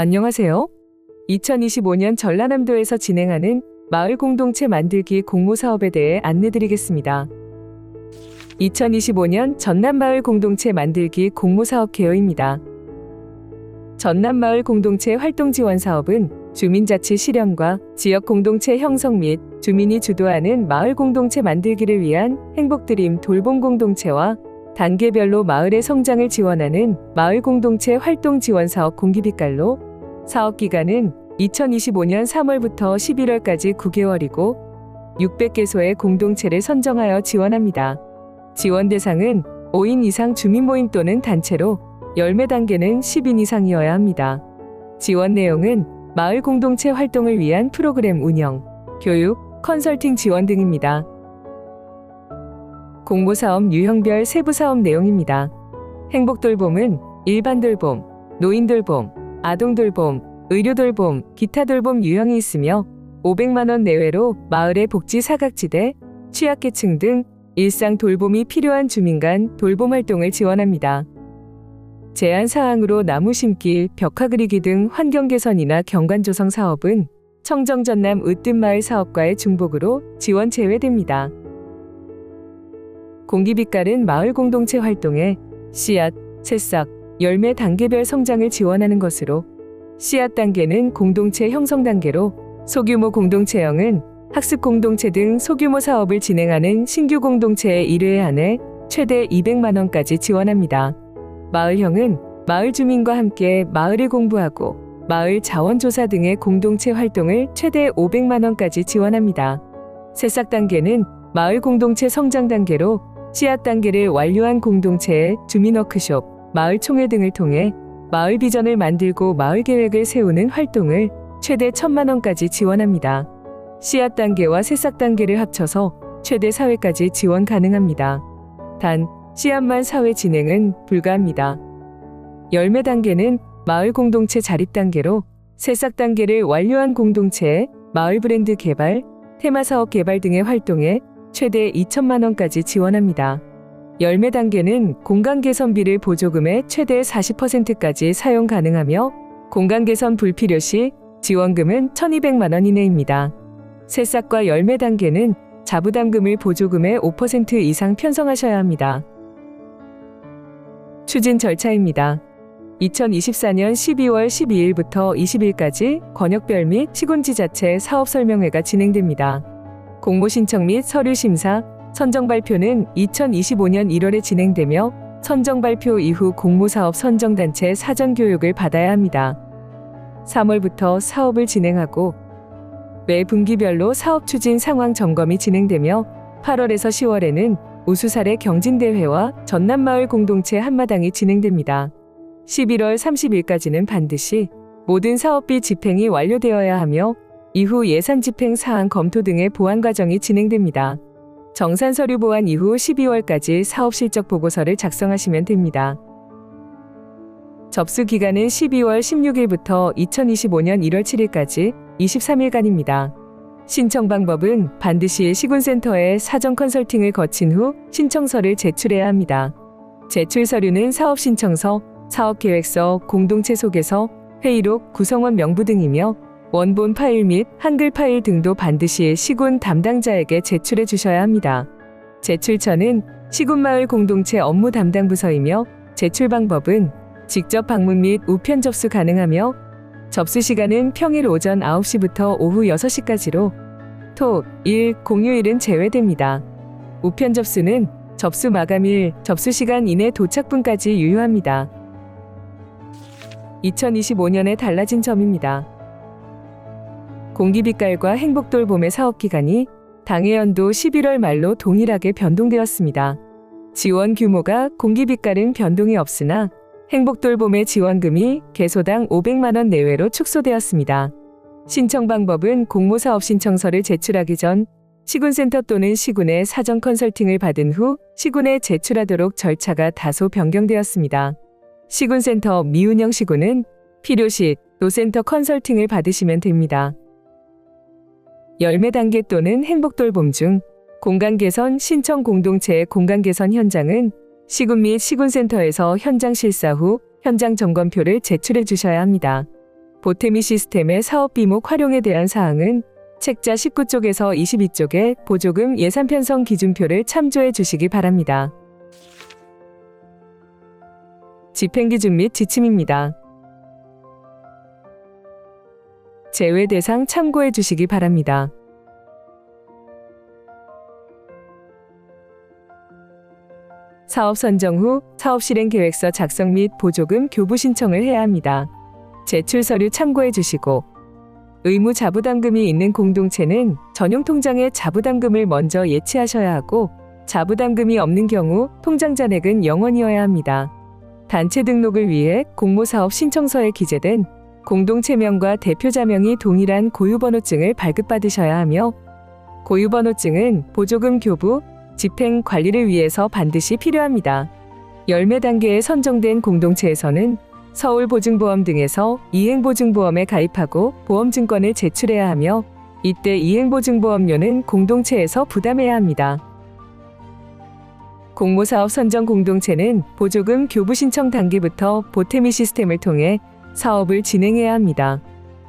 안녕하세요. 2025년 전라남도에서 진행하는 마을 공동체 만들기 공모 사업에 대해 안내드리겠습니다. 2025년 전남마을 공동체 만들기 공모 사업 개요입니다. 전남마을 공동체 활동 지원 사업은 주민자치 실현과 지역 공동체 형성 및 주민이 주도하는 마을 공동체 만들기를 위한 행복드림 돌봄 공동체와 단계별로 마을의 성장을 지원하는 마을 공동체 활동 지원 사업 공기빛깔로 사업 기간은 2025년 3월부터 11월까지 9개월이고 600개소의 공동체를 선정하여 지원합니다. 지원 대상은 5인 이상 주민 모임 또는 단체로 열매 단계는 10인 이상이어야 합니다. 지원 내용은 마을 공동체 활동을 위한 프로그램 운영, 교육, 컨설팅 지원 등입니다. 공모사업 유형별 세부사업 내용입니다. 행복돌봄은 일반돌봄, 노인돌봄, 아동돌봄, 의료돌봄, 기타돌봄 유형이 있으며 500만원 내외로 마을의 복지 사각지대, 취약계층 등 일상 돌봄이 필요한 주민 간 돌봄 활동을 지원합니다. 제한사항으로 나무 심기, 벽화 그리기 등 환경 개선이나 경관 조성 사업은 청정전남 으뜸마을 사업과의 중복으로 지원 제외됩니다. 공기빛깔은 마을 공동체 활동에 씨앗, 새싹, 열매 단계별 성장을 지원하는 것으로 씨앗 단계는 공동체 형성 단계로 소규모 공동체형은 학습 공동체 등 소규모 사업을 진행하는 신규 공동체의 1회에 한해 최대 200만원까지 지원합니다. 마을형은 마을 주민과 함께 마을을 공부하고 마을 자원조사 등의 공동체 활동을 최대 500만원까지 지원합니다. 새싹 단계는 마을 공동체 성장 단계로 씨앗 단계를 완료한 공동체의 주민 워크숍, 마을 총회 등을 통해 마을 비전을 만들고 마을 계획을 세우는 활동을 최대 1000만원까지 지원합니다. 씨앗 단계와 새싹 단계를 합쳐서 최대 4회까지 지원 가능합니다. 단, 씨앗만 4회 진행은 불가합니다. 열매 단계는 마을 공동체 자립 단계로 새싹 단계를 완료한 공동체의 마을 브랜드 개발, 테마 사업 개발 등의 활동에 최대 2천만원까지 지원합니다. 열매 단계는 공간 개선비를 보조금의 최대 40%까지 사용 가능하며 공간 개선 불필요 시 지원금은 1200만원 이내입니다. 새싹과 열매 단계는 자부담금을 보조금의 5% 이상 편성하셔야 합니다. 추진 절차입니다. 2024년 12월 12일부터 20일까지 권역별 및 시군지자체 사업설명회가 진행됩니다. 공모 신청 및 서류 심사, 선정 발표는 2025년 1월에 진행되며 선정 발표 이후 공모사업 선정단체 사전 교육을 받아야 합니다. 3월부터 사업을 진행하고 매 분기별로 사업 추진 상황 점검이 진행되며 8월에서 10월에는 우수사례 경진대회와 전남마을 공동체 한마당이 진행됩니다. 11월 30일까지는 반드시 모든 사업비 집행이 완료되어야 하며 이후 예산 집행 사항 검토 등의 보완 과정이 진행됩니다. 정산 서류 보완 이후 12월까지 사업 실적 보고서를 작성하시면 됩니다. 접수 기간은 12월 16일부터 2025년 1월 7일까지 23일간입니다. 신청 방법은 반드시 시군센터에 사전 컨설팅을 거친 후 신청서를 제출해야 합니다. 제출 서류는 사업 신청서, 사업계획서, 공동체 소개서, 회의록, 구성원 명부 등이며 원본 파일 및 한글 파일 등도 반드시 시군 담당자에게 제출해 주셔야 합니다. 제출처는 시군마을 공동체 업무 담당 부서이며 제출 방법은 직접 방문 및 우편 접수 가능하며 접수 시간은 평일 오전 9시부터 오후 6시까지로 토, 일, 공휴일은 제외됩니다. 우편 접수는 접수 마감일, 접수 시간 이내 도착분까지 유효합니다. 2025년에 달라진 점입니다. 공기빛깔과 행복돌봄의 사업기간이 당해 연도 11월 말로 동일하게 변동되었습니다. 지원 규모가 공기빛깔은 변동이 없으나 행복돌봄의 지원금이 개소당 500만원 내외로 축소되었습니다. 신청 방법은 공모사업 신청서를 제출하기 전 시군센터 또는 시군의 사전 컨설팅을 받은 후 시군에 제출하도록 절차가 다소 변경되었습니다. 시군센터 미운영 시군은 필요시 노센터 컨설팅을 받으시면 됩니다. 열매 단계 또는 행복돌봄 중 공간 개선 신청 공동체의 공간 개선 현장은 시군 및 시군센터에서 현장 실사 후 현장 점검표를 제출해 주셔야 합니다. 보태미 시스템의 사업 비목 활용에 대한 사항은 책자 19쪽에서 22쪽에 보조금 예산 편성 기준표를 참조해 주시기 바랍니다. 집행기준 및 지침입니다. 제외 대상 참고해 주시기 바랍니다. 사업 선정 후 사업 실행 계획서 작성 및 보조금 교부 신청을 해야 합니다. 제출 서류 참고해 주시고 의무 자부담금이 있는 공동체는 전용 통장에 자부담금을 먼저 예치하셔야 하고 자부담금이 없는 경우 통장 잔액은 0원이어야 합니다. 단체 등록을 위해 공모사업 신청서에 기재된 공동체명과 대표자명이 동일한 고유번호증을 발급받으셔야 하며 고유번호증은 보조금 교부, 집행 관리를 위해서 반드시 필요합니다. 열매 단계에 선정된 공동체에서는 서울보증보험 등에서 이행보증보험에 가입하고 보험증권을 제출해야 하며 이때 이행보증보험료는 공동체에서 부담해야 합니다. 공모사업 선정 공동체는 보조금 교부 신청 단계부터 보태미 시스템을 통해 사업을 진행해야 합니다.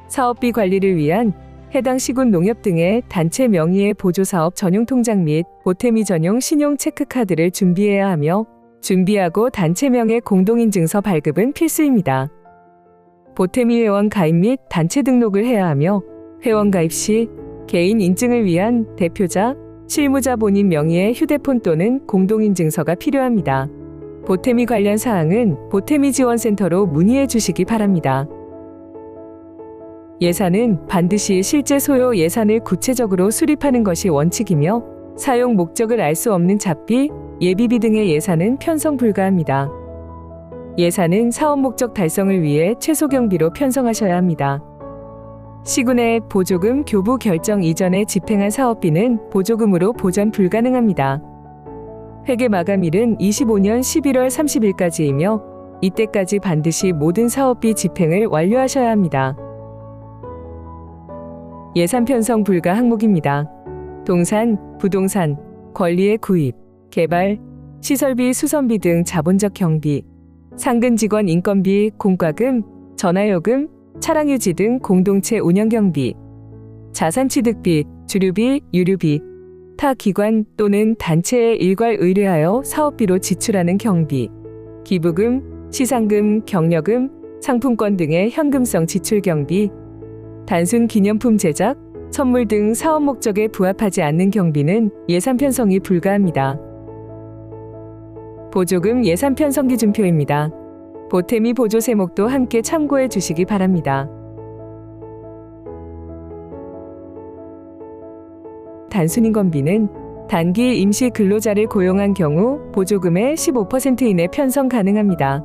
사업비 관리를 위한 해당 시군 농협 등의 단체 명의의 보조사업 전용 통장 및 보태미 전용 신용 체크카드를 준비해야 하며 준비하고 단체명의 공동인증서 발급은 필수입니다. 보태미 회원 가입 및 단체 등록을 해야 하며 회원 가입 시 개인 인증을 위한 대표자, 실무자 본인 명의의 휴대폰 또는 공동인증서가 필요합니다. 보태미 관련 사항은 보태미 지원센터로 문의해 주시기 바랍니다. 예산은 반드시 실제 소요 예산을 구체적으로 수립하는 것이 원칙이며 사용 목적을 알 수 없는 잡비, 예비비 등의 예산은 편성 불가합니다. 예산은 사업 목적 달성을 위해 최소 경비로 편성하셔야 합니다. 시군의 보조금 교부 결정 이전에 집행한 사업비는 보조금으로 보전 불가능합니다. 회계 마감일은 25년 11월 30일까지이며 이때까지 반드시 모든 사업비 집행을 완료하셔야 합니다. 예산 편성 불가 항목입니다. 동산, 부동산, 권리의 구입, 개발, 시설비, 수선비 등 자본적 경비, 상근 직원 인건비, 공과금, 전화요금, 차량 유지 등 공동체 운영 경비, 자산 취득비, 주류비, 유류비, 타 기관 또는 단체에 일괄 의뢰하여 사업비로 지출하는 경비, 기부금, 시상금, 격려금, 상품권 등의 현금성 지출 경비, 단순 기념품 제작, 선물 등 사업 목적에 부합하지 않는 경비는 예산 편성이 불가합니다. 보조금 예산 편성 기준표입니다. 보태미 보조 세목도 함께 참고해 주시기 바랍니다. 단순 인건비는 단기 임시 근로자를 고용한 경우 보조금의 15% 이내 편성 가능합니다.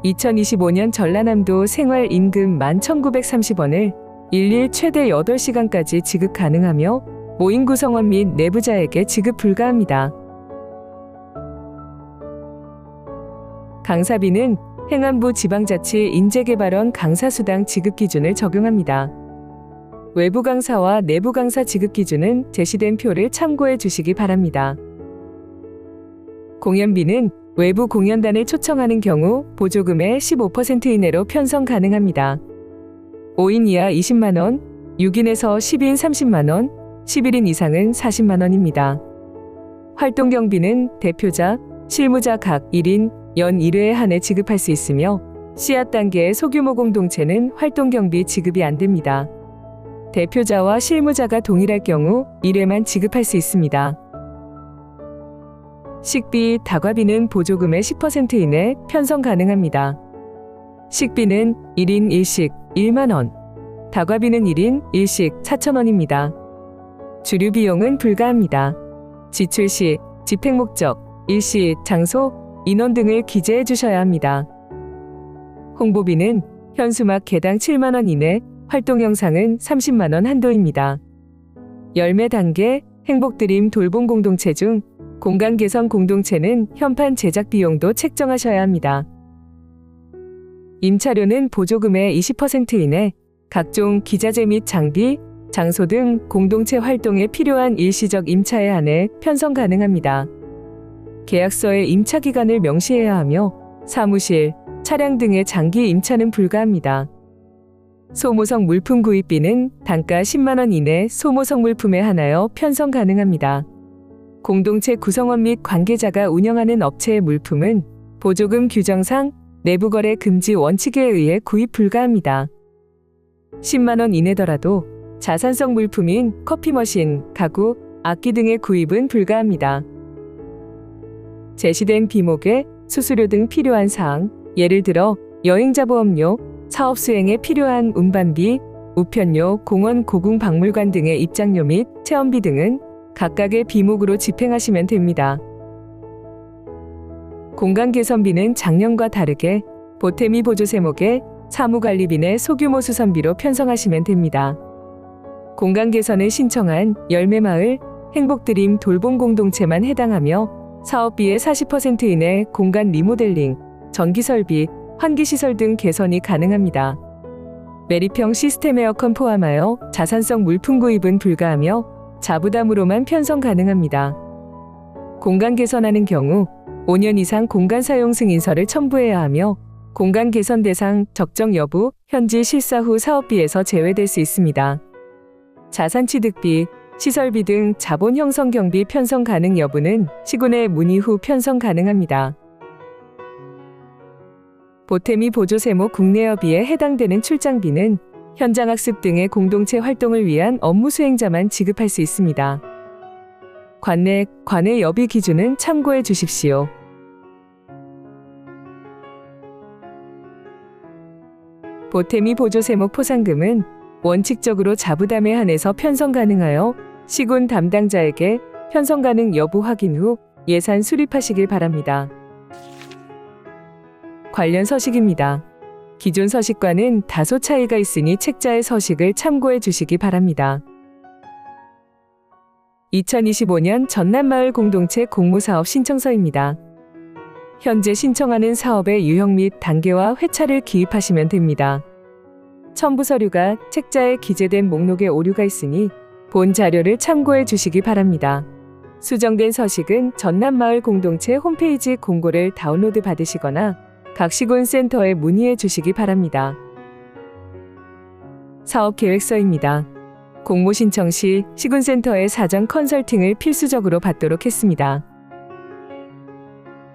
2025년 전라남도 생활임금 11,930원을 일일 최대 8시간까지 지급 가능하며 모임 구성원 및 내부자에게 지급 불가합니다. 강사비는 행안부 지방자치 인재개발원 강사수당 지급 기준을 적용합니다. 외부 강사와 내부 강사 지급 기준은 제시된 표를 참고해 주시기 바랍니다. 공연비는 외부 공연단을 초청하는 경우 보조금의 15% 이내로 편성 가능합니다. 5인 이하 20만원, 6인에서 10인 30만원, 11인 이상은 40만원입니다. 활동경비는 대표자, 실무자 각 1인, 연 1회에 한해 지급할 수 있으며 씨앗 단계의 소규모 공동체는 활동경비 지급이 안 됩니다. 대표자와 실무자가 동일할 경우 1회만 지급할 수 있습니다. 식비, 다과비는 보조금의 10% 이내 편성 가능합니다. 식비는 1인 1식 1만원, 다과비는 1인 1식 4,000원입니다. 주류 비용은 불가합니다. 지출 시 집행 목적, 일시, 장소, 인원 등을 기재해 주셔야 합니다. 홍보비는 현수막 개당 7만원 이내, 활동 영상은 30만원 한도입니다. 열매 단계, 행복드림 돌봄 공동체 중 공간 개선 공동체는 현판 제작 비용도 책정하셔야 합니다. 임차료는 보조금의 20% 이내, 각종 기자재 및 장비, 장소 등 공동체 활동에 필요한 일시적 임차에 한해 편성 가능합니다. 계약서에 임차 기간을 명시해야 하며 사무실, 차량 등의 장기 임차는 불가합니다. 소모성 물품 구입비는 단가 10만 원 이내 소모성 물품에 한하여 편성 가능합니다. 공동체 구성원 및 관계자가 운영하는 업체의 물품은 보조금 규정상 내부거래 금지 원칙에 의해 구입 불가합니다. 10만 원 이내더라도 자산성 물품인 커피 머신, 가구, 악기 등의 구입은 불가합니다. 제시된 비목에 수수료 등 필요한 사항, 예를 들어 여행자 보험료, 사업 수행에 필요한 운반비, 우편료, 공원 고궁박물관 등의 입장료 및 체험비 등은 각각의 비목으로 집행하시면 됩니다. 공간 개선비는 작년과 다르게 보탬이 보조 세목에 사무관리비 내 소규모 수선비로 편성하시면 됩니다. 공간 개선을 신청한 열매마을, 행복드림 돌봄 공동체만 해당하며 사업비의 40% 이내 공간 리모델링, 전기설비, 환기시설 등 개선이 가능합니다. 매립형 시스템 에어컨 포함하여 자산성 물품 구입은 불가하며 자부담으로만 편성 가능합니다. 공간 개선하는 경우 5년 이상 공간 사용 승인서를 첨부해야 하며 공간 개선 대상 적정 여부, 현지 실사 후 사업비에서 제외될 수 있습니다. 자산 취득비, 시설비 등 자본 형성 경비 편성 가능 여부는 시군에 문의 후 편성 가능합니다. 보탬이 보조 세목 국내여비에 해당되는 출장비는 현장학습 등의 공동체 활동을 위한 업무 수행자만 지급할 수 있습니다. 관내 여비 기준은 참고해 주십시오. 보탬이 보조 세목 포상금은 원칙적으로 자부담에 한해서 편성 가능하여 시군 담당자에게 편성 가능 여부 확인 후 예산 수립하시길 바랍니다. 관련 서식입니다. 기존 서식과는 다소 차이가 있으니 책자의 서식을 참고해 주시기 바랍니다. 2025년 전남마을 공동체 공모사업 신청서입니다. 현재 신청하는 사업의 유형 및 단계와 회차를 기입하시면 됩니다. 첨부 서류가 책자에 기재된 목록에 오류가 있으니 본 자료를 참고해 주시기 바랍니다. 수정된 서식은 전남마을 공동체 홈페이지 공고를 다운로드 받으시거나 각 시군 센터에 문의해 주시기 바랍니다. 사업 계획서입니다. 공모 신청 시 시군센터의 사전 컨설팅을 필수적으로 받도록 했습니다.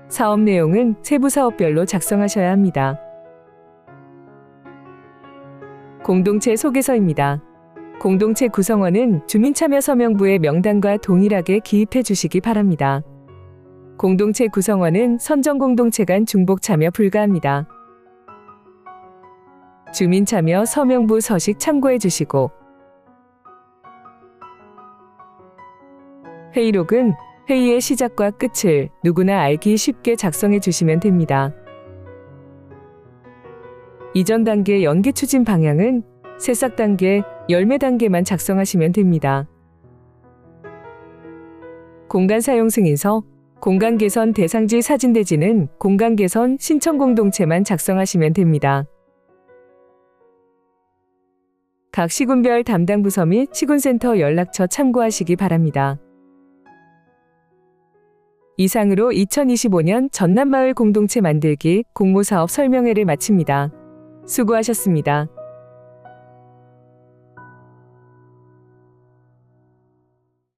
사업 내용은 세부 사업별로 작성하셔야 합니다. 공동체 소개서입니다. 공동체 구성원은 주민참여 서명부의 명단과 동일하게 기입해 주시기 바랍니다. 공동체 구성원은 선정공동체 간 중복 참여 불가합니다. 주민참여 서명부 서식 참고해 주시고 회의록은 회의의 시작과 끝을 누구나 알기 쉽게 작성해 주시면 됩니다. 이전 단계 연계 추진 방향은 새싹 단계, 열매 단계만 작성하시면 됩니다. 공간 사용 승인서, 공간 개선 대상지 사진 대지는 공간 개선 신청 공동체만 작성하시면 됩니다. 각 시군별 담당 부서 및 시군센터 연락처 참고하시기 바랍니다. 이상으로 2025년 전남마을 공동체 만들기 공모사업 설명회를 마칩니다. 수고하셨습니다.